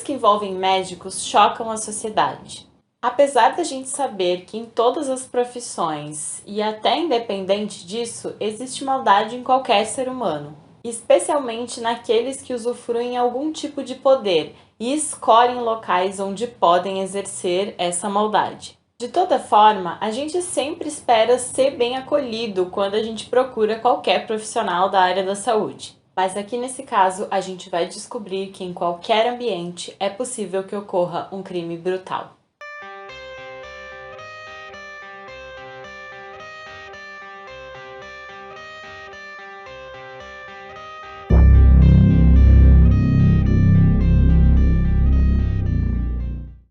Crimes que envolvem médicos chocam a sociedade. Apesar da gente saber que em todas as profissões, e até independente disso, existe maldade em qualquer ser humano, especialmente naqueles que usufruem algum tipo de poder e escolhem locais onde podem exercer essa maldade. De toda forma, a gente sempre espera ser bem acolhido quando a gente procura qualquer profissional da área da saúde. Mas aqui nesse caso, a gente vai descobrir que em qualquer ambiente é possível que ocorra um crime brutal.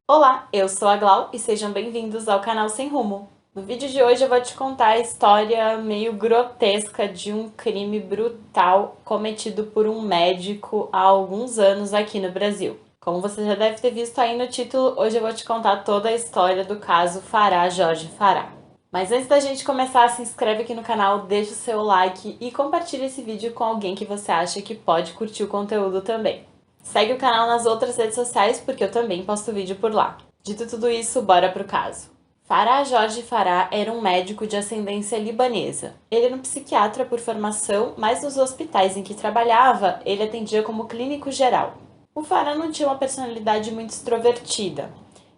Olá, eu sou a Glau e sejam bem-vindos ao canal Sem Rumo. No vídeo de hoje eu vou te contar a história meio grotesca de um crime brutal cometido por um médico há alguns anos aqui no Brasil. Como você já deve ter visto aí no título, hoje eu vou te contar toda a história do caso Fará Jorge Fará. Mas antes da gente começar, se inscreve aqui no canal, deixa o seu like e compartilha esse vídeo com alguém que você acha que pode curtir o conteúdo também. Segue o canal nas outras redes sociais porque eu também posto vídeo por lá. Dito tudo isso, bora pro caso. Fará Jorge Fará era um médico de ascendência libanesa. Ele era um psiquiatra por formação, mas nos hospitais em que trabalhava, ele atendia como clínico geral. O Fará não tinha uma personalidade muito extrovertida,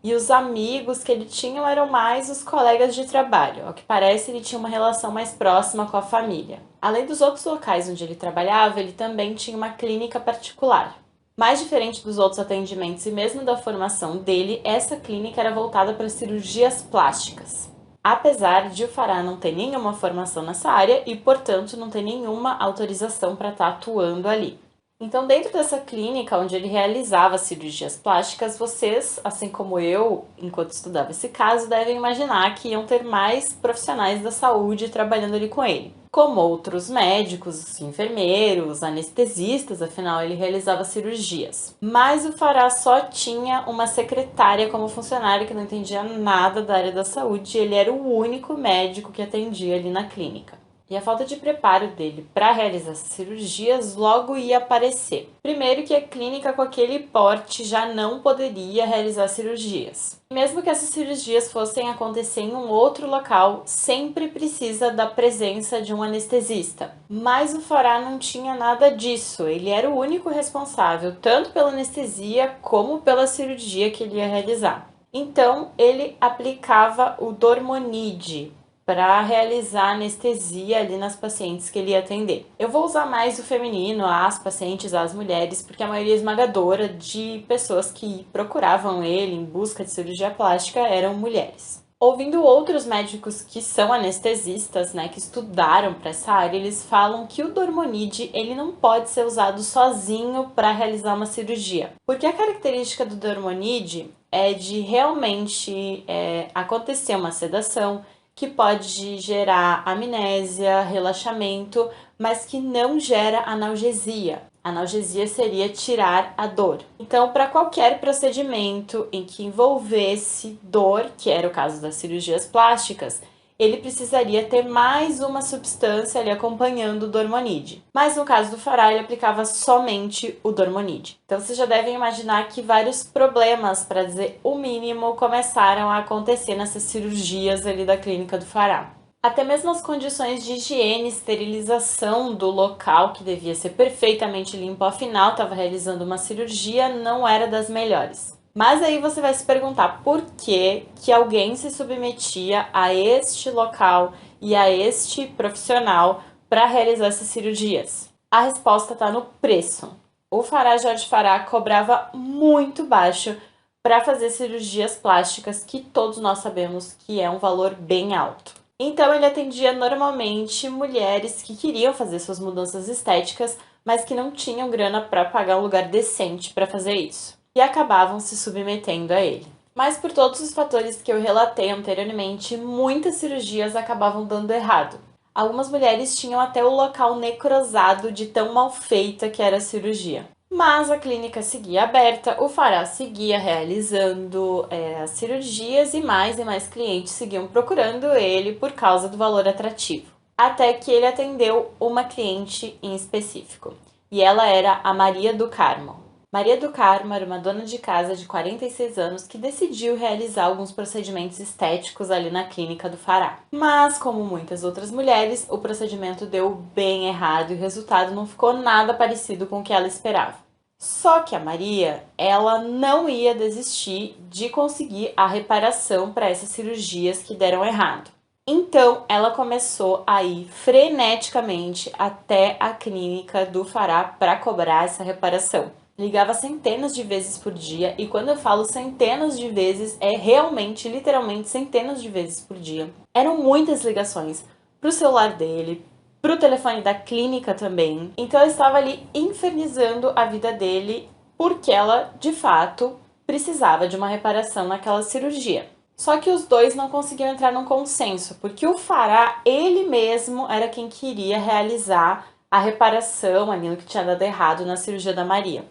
e os amigos que ele tinha eram mais os colegas de trabalho. Ao que parece, ele tinha uma relação mais próxima com a família. Além dos outros locais onde ele trabalhava, ele também tinha uma clínica particular. Mais diferente dos outros atendimentos e mesmo da formação dele, essa clínica era voltada para cirurgias plásticas. Apesar de o Fará não ter nenhuma formação nessa área e, portanto, não ter nenhuma autorização para estar atuando ali. Então, dentro dessa clínica onde ele realizava cirurgias plásticas, vocês, assim como eu, enquanto estudava esse caso, devem imaginar que iam ter mais profissionais da saúde trabalhando ali com ele, como outros médicos, enfermeiros, anestesistas, afinal ele realizava cirurgias. Mas o Fará só tinha uma secretária como funcionária que não entendia nada da área da saúde e ele era o único médico que atendia ali na clínica. E a falta de preparo dele para realizar essas cirurgias logo ia aparecer. Primeiro que a clínica com aquele porte já não poderia realizar cirurgias. Mesmo que essas cirurgias fossem acontecer em um outro local, sempre precisa da presença de um anestesista. Mas o Fará não tinha nada disso, ele era o único responsável tanto pela anestesia como pela cirurgia que ele ia realizar. Então ele aplicava o Dormonide para realizar anestesia ali nas pacientes que ele ia atender. Eu vou usar mais o feminino, as pacientes, as mulheres, porque a maioria esmagadora de pessoas que procuravam ele em busca de cirurgia plástica eram mulheres. Ouvindo outros médicos que são anestesistas, né, que estudaram para essa área, eles falam que o Dormonide ele não pode ser usado sozinho para realizar uma cirurgia, porque a característica do Dormonide é de realmente acontecer uma sedação, que pode gerar amnésia, relaxamento, mas que não gera analgesia. Analgesia seria tirar a dor. Então, para qualquer procedimento em que envolvesse dor, que era o caso das cirurgias plásticas, ele precisaria ter mais uma substância ali acompanhando o Dormonide. Mas no caso do Fará, ele aplicava somente o Dormonide. Então vocês já devem imaginar que vários problemas, para dizer o mínimo, começaram a acontecer nessas cirurgias ali da clínica do Fará. Até mesmo as condições de higiene e esterilização do local, que devia ser perfeitamente limpo, afinal estava realizando uma cirurgia, não era das melhores. Mas aí você vai se perguntar por que alguém se submetia a este local e a este profissional para realizar essas cirurgias. A resposta está no preço. O Fará Jorge Fará cobrava muito baixo para fazer cirurgias plásticas, que todos nós sabemos que é um valor bem alto. Então ele atendia normalmente mulheres que queriam fazer suas mudanças estéticas, mas que não tinham grana para pagar um lugar decente para fazer isso, e acabavam se submetendo a ele. Mas por todos os fatores que eu relatei anteriormente, muitas cirurgias acabavam dando errado. Algumas mulheres tinham até o local necrosado de tão mal feita que era a cirurgia. Mas a clínica seguia aberta, o Fará seguia realizando as cirurgias e mais clientes seguiam procurando ele por causa do valor atrativo. Até que ele atendeu uma cliente em específico, e ela era a Maria do Carmo. Maria do Carmo era uma dona de casa de 46 anos que decidiu realizar alguns procedimentos estéticos ali na clínica do Fará. Mas, como muitas outras mulheres, o procedimento deu bem errado e o resultado não ficou nada parecido com o que ela esperava. Só que a Maria, ela não ia desistir de conseguir a reparação para essas cirurgias que deram errado. Então, ela começou a ir freneticamente até a clínica do Fará para cobrar essa reparação. Ligava centenas de vezes por dia, e quando eu falo centenas de vezes, é realmente, literalmente, centenas de vezes por dia. Eram muitas ligações pro celular dele, pro telefone da clínica também. Então ela estava ali infernizando a vida dele porque ela, de fato, precisava de uma reparação naquela cirurgia. Só que os dois não conseguiam entrar num consenso, porque o Fará, ele mesmo, era quem queria realizar a reparação ali no que tinha dado errado na cirurgia da Maria.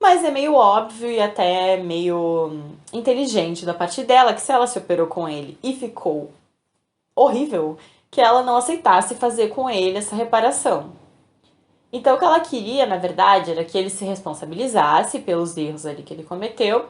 Mas é meio óbvio e até meio inteligente da parte dela que se ela se operou com ele e ficou horrível, que ela não aceitasse fazer com ele essa reparação. Então o que ela queria, na verdade, era que ele se responsabilizasse pelos erros ali que ele cometeu,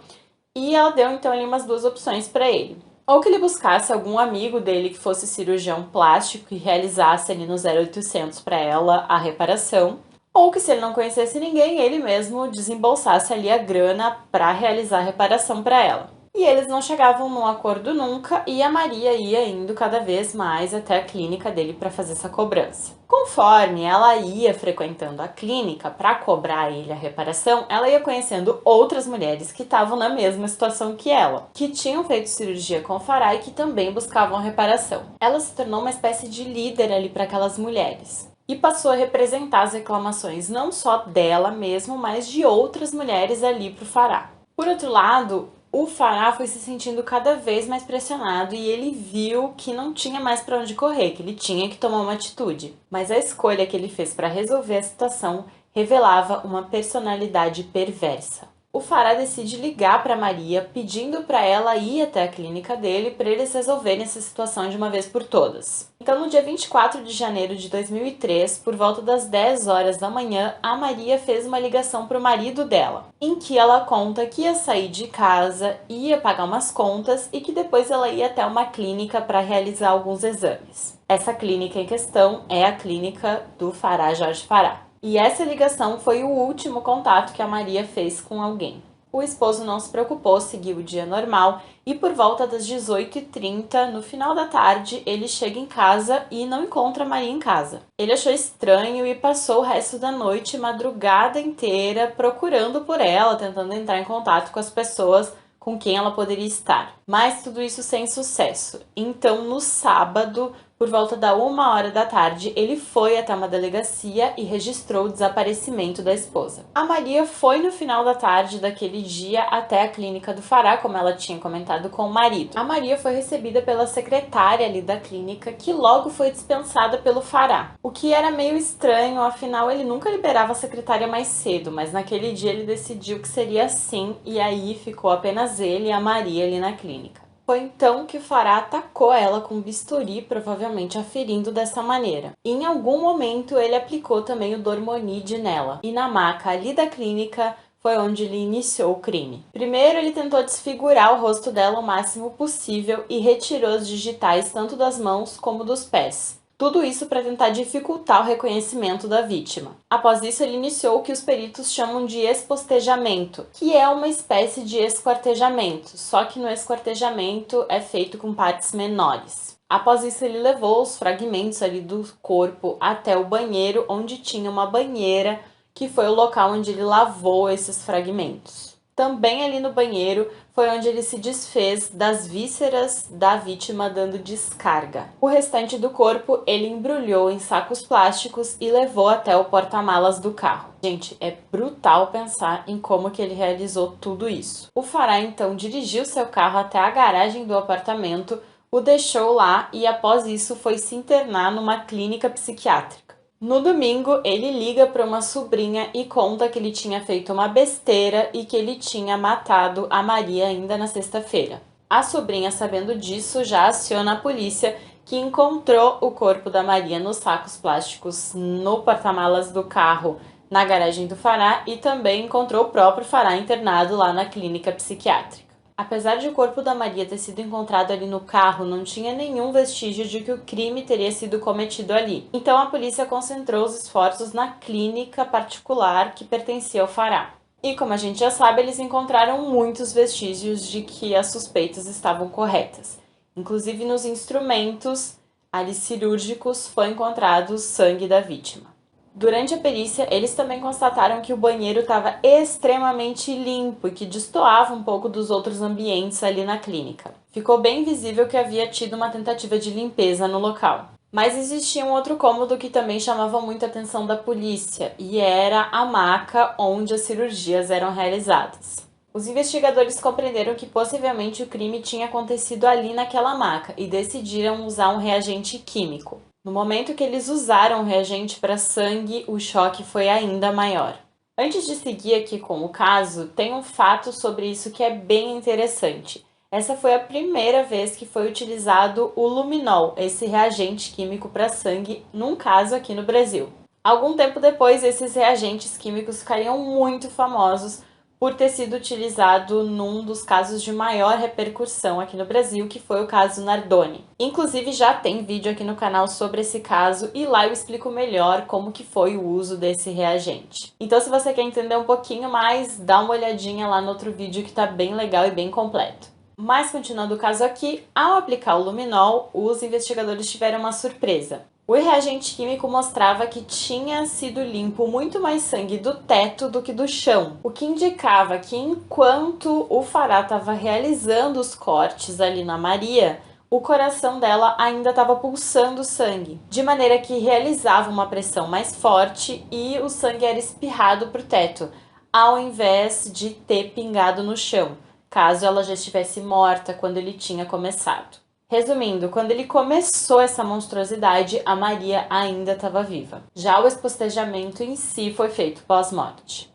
e ela deu então ali umas duas opções para ele. Ou que ele buscasse algum amigo dele que fosse cirurgião plástico e realizasse ali no 0800 para ela a reparação, ou que se ele não conhecesse ninguém, ele mesmo desembolsasse ali a grana para realizar a reparação para ela. E eles não chegavam num acordo nunca, e a Maria ia indo cada vez mais até a clínica dele para fazer essa cobrança. Conforme ela ia frequentando a clínica para cobrar ele a reparação, ela ia conhecendo outras mulheres que estavam na mesma situação que ela, que tinham feito cirurgia com o Fará e que também buscavam a reparação. Ela se tornou uma espécie de líder ali para aquelas mulheres e passou a representar as reclamações não só dela mesmo, mas de outras mulheres ali para o Fará. Por outro lado, o Fará foi se sentindo cada vez mais pressionado e ele viu que não tinha mais para onde correr, que ele tinha que tomar uma atitude. Mas a escolha que ele fez para resolver a situação revelava uma personalidade perversa. O Fará decide ligar para Maria, pedindo para ela ir até a clínica dele para eles resolverem essa situação de uma vez por todas. Então, no dia 24 de janeiro de 2003, por volta das 10 horas da manhã, a Maria fez uma ligação para o marido dela, em que ela conta que ia sair de casa, ia pagar umas contas e que depois ela ia até uma clínica para realizar alguns exames. Essa clínica em questão é a clínica do Fará Jorge Fará. E essa ligação foi o último contato que a Maria fez com alguém. O esposo não se preocupou, seguiu o dia normal e por volta das 18h30, no final da tarde, ele chega em casa e não encontra a Maria em casa. Ele achou estranho e passou o resto da noite, madrugada inteira, procurando por ela, tentando entrar em contato com as pessoas com quem ela poderia estar. Mas tudo isso sem sucesso. Então, no sábado, por volta da 1h da tarde, ele foi até uma delegacia e registrou o desaparecimento da esposa. A Maria foi no final da tarde daquele dia até a clínica do Fará, como ela tinha comentado com o marido. A Maria foi recebida pela secretária ali da clínica, que logo foi dispensada pelo Fará. O que era meio estranho, afinal ele nunca liberava a secretária mais cedo, mas naquele dia ele decidiu que seria assim, e aí ficou apenas ele e a Maria ali na clínica. Foi então que o Fará atacou ela com um bisturi, provavelmente a ferindo dessa maneira. E em algum momento ele aplicou também o Dormonide nela. E na maca ali da clínica foi onde ele iniciou o crime. Primeiro ele tentou desfigurar o rosto dela o máximo possível e retirou os digitais tanto das mãos como dos pés. Tudo isso para tentar dificultar o reconhecimento da vítima. Após isso, ele iniciou o que os peritos chamam de espostejamento, que é uma espécie de esquartejamento, só que no esquartejamento é feito com partes menores. Após isso, ele levou os fragmentos ali do corpo até o banheiro, onde tinha uma banheira, que foi o local onde ele lavou esses fragmentos. Também ali no banheiro foi onde ele se desfez das vísceras da vítima dando descarga. O restante do corpo ele embrulhou em sacos plásticos e levou até o porta-malas do carro. Gente, é brutal pensar em como que ele realizou tudo isso. O Fará então dirigiu seu carro até a garagem do apartamento, o deixou lá e após isso foi se internar numa clínica psiquiátrica. No domingo, ele liga para uma sobrinha e conta que ele tinha feito uma besteira e que ele tinha matado a Maria ainda na sexta-feira. A sobrinha, sabendo disso, já aciona a polícia, que encontrou o corpo da Maria nos sacos plásticos no porta-malas do carro na garagem do Farah e também encontrou o próprio Farah internado lá na clínica psiquiátrica. Apesar de o corpo da Maria ter sido encontrado ali no carro, não tinha nenhum vestígio de que o crime teria sido cometido ali. Então a polícia concentrou os esforços na clínica particular que pertencia ao Farah. E como a gente já sabe, eles encontraram muitos vestígios de que as suspeitas estavam corretas. Inclusive nos instrumentos ali cirúrgicos foi encontrado o sangue da vítima. Durante a perícia, eles também constataram que o banheiro estava extremamente limpo e que destoava um pouco dos outros ambientes ali na clínica. Ficou bem visível que havia tido uma tentativa de limpeza no local. Mas existia um outro cômodo que também chamava muito a atenção da polícia, e era a maca onde as cirurgias eram realizadas. Os investigadores compreenderam que possivelmente o crime tinha acontecido ali naquela maca e decidiram usar um reagente químico. No momento que eles usaram o reagente para sangue, o choque foi ainda maior. Antes de seguir aqui com o caso, tem um fato sobre isso que é bem interessante. Essa foi a primeira vez que foi utilizado o luminol, esse reagente químico para sangue, num caso aqui no Brasil. Algum tempo depois, esses reagentes químicos ficariam muito famosos por ter sido utilizado num dos casos de maior repercussão aqui no Brasil, que foi o caso Nardoni. Inclusive já tem vídeo aqui no canal sobre esse caso e lá eu explico melhor como que foi o uso desse reagente. Então se você quer entender um pouquinho mais, dá uma olhadinha lá no outro vídeo que tá bem legal e bem completo. Mas continuando o caso aqui, ao aplicar o luminol, os investigadores tiveram uma surpresa. O reagente químico mostrava que tinha sido limpo muito mais sangue do teto do que do chão, o que indicava que enquanto o Farah estava realizando os cortes ali na Maria, o coração dela ainda estava pulsando sangue, de maneira que realizava uma pressão mais forte e o sangue era espirrado para o teto, ao invés de ter pingado no chão, caso ela já estivesse morta quando ele tinha começado. Resumindo, quando ele começou essa monstruosidade, a Maria ainda estava viva. Já o espostejamento em si foi feito pós-morte.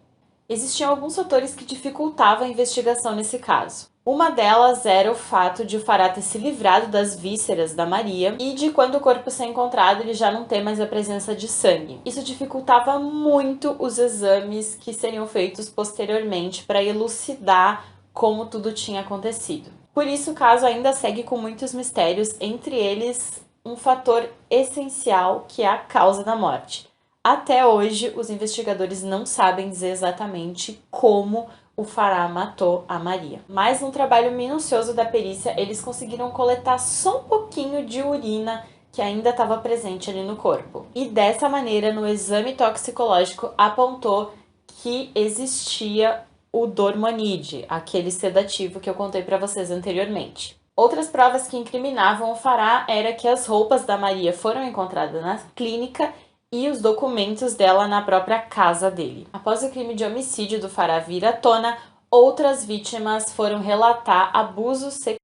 Existiam alguns fatores que dificultavam a investigação nesse caso. Uma delas era o fato de o Farah ter se livrado das vísceras da Maria e de quando o corpo ser encontrado ele já não ter mais a presença de sangue. Isso dificultava muito os exames que seriam feitos posteriormente para elucidar como tudo tinha acontecido. Por isso, o caso ainda segue com muitos mistérios, entre eles um fator essencial que é a causa da morte. Até hoje, os investigadores não sabem dizer exatamente como o Farah matou a Maria. Mas num trabalho minucioso da perícia, eles conseguiram coletar só um pouquinho de urina que ainda estava presente ali no corpo. E dessa maneira, no exame toxicológico, apontou que existia o Dormonide, aquele sedativo que eu contei para vocês anteriormente. Outras provas que incriminavam o Farah era que as roupas da Maria foram encontradas na clínica e os documentos dela na própria casa dele. Após o crime de homicídio do Farah vir à tona, outras vítimas foram relatar abusos sexuais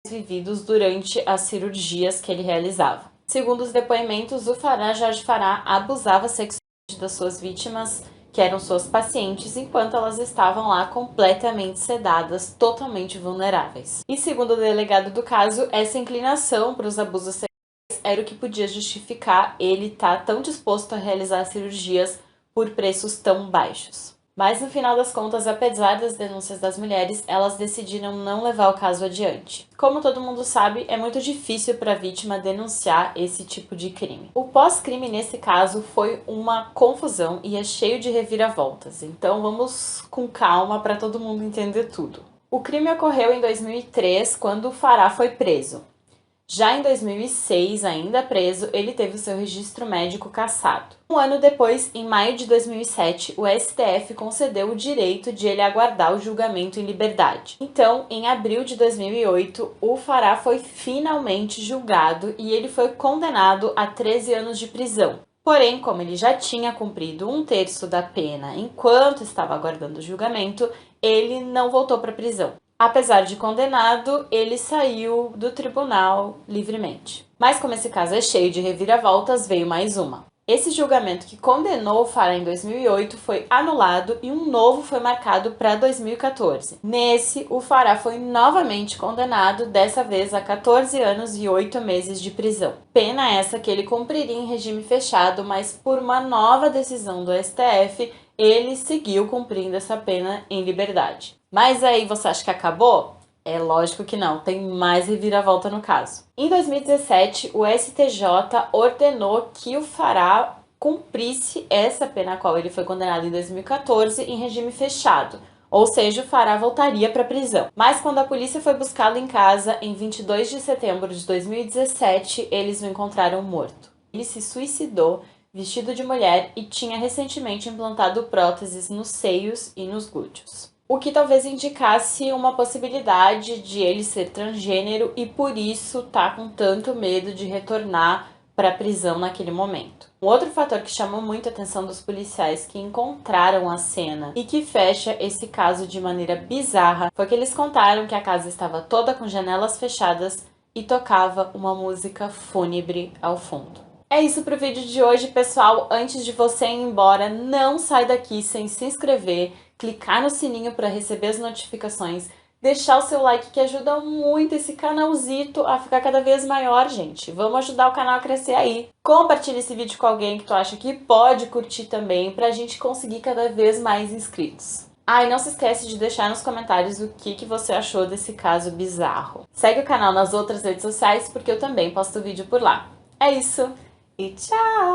vividos durante as cirurgias que ele realizava. Segundo os depoimentos, o Farah Jorge Farah abusava sexualmente das suas vítimas, que eram suas pacientes, enquanto elas estavam lá completamente sedadas, totalmente vulneráveis. E segundo o delegado do caso, essa inclinação para os abusos sexuais era o que podia justificar ele estar tão disposto a realizar cirurgias por preços tão baixos. Mas no final das contas, apesar das denúncias das mulheres, elas decidiram não levar o caso adiante. Como todo mundo sabe, é muito difícil para a vítima denunciar esse tipo de crime. O pós-crime nesse caso foi uma confusão e é cheio de reviravoltas, então vamos com calma para todo mundo entender tudo. O crime ocorreu em 2003, quando o Farah foi preso. Já em 2006, ainda preso, ele teve o seu registro médico cassado. Um ano depois, em maio de 2007, o STF concedeu o direito de ele aguardar o julgamento em liberdade. Então, em abril de 2008, o Farah foi finalmente julgado e ele foi condenado a 13 anos de prisão. Porém, como ele já tinha cumprido 1/3 da pena enquanto estava aguardando o julgamento, ele não voltou para a prisão. Apesar de condenado, ele saiu do tribunal livremente. Mas como esse caso é cheio de reviravoltas, veio mais uma. Esse julgamento que condenou o Farah em 2008 foi anulado e um novo foi marcado para 2014. Nesse, o Farah foi novamente condenado, dessa vez a 14 anos e 8 meses de prisão. Pena essa que ele cumpriria em regime fechado, mas por uma nova decisão do STF, ele seguiu cumprindo essa pena em liberdade. Mas aí você acha que acabou? É lógico que não, tem mais reviravolta no caso. Em 2017, o STJ ordenou que o Farah cumprisse essa pena a qual ele foi condenado em 2014 em regime fechado, ou seja, o Farah voltaria para a prisão. Mas quando a polícia foi buscá-lo em casa, em 22 de setembro de 2017, eles o encontraram morto. Ele se suicidou vestido de mulher e tinha recentemente implantado próteses nos seios e nos glúteos. O que talvez indicasse uma possibilidade de ele ser transgênero e por isso tá com tanto medo de retornar para a prisão naquele momento. Um outro fator que chamou muito a atenção dos policiais que encontraram a cena e que fecha esse caso de maneira bizarra foi que eles contaram que a casa estava toda com janelas fechadas e tocava uma música fúnebre ao fundo. É isso pro vídeo de hoje, pessoal. Antes de você ir embora, não sai daqui sem se inscrever, clicar no sininho para receber as notificações, deixar o seu like que ajuda muito esse canalzito a ficar cada vez maior, gente. Vamos ajudar o canal a crescer aí. Compartilha esse vídeo com alguém que tu acha que pode curtir também, pra gente conseguir cada vez mais inscritos. Ah, e não se esquece de deixar nos comentários o que você achou desse caso bizarro. Segue o canal nas outras redes sociais, porque eu também posto vídeo por lá. É isso! E tchau!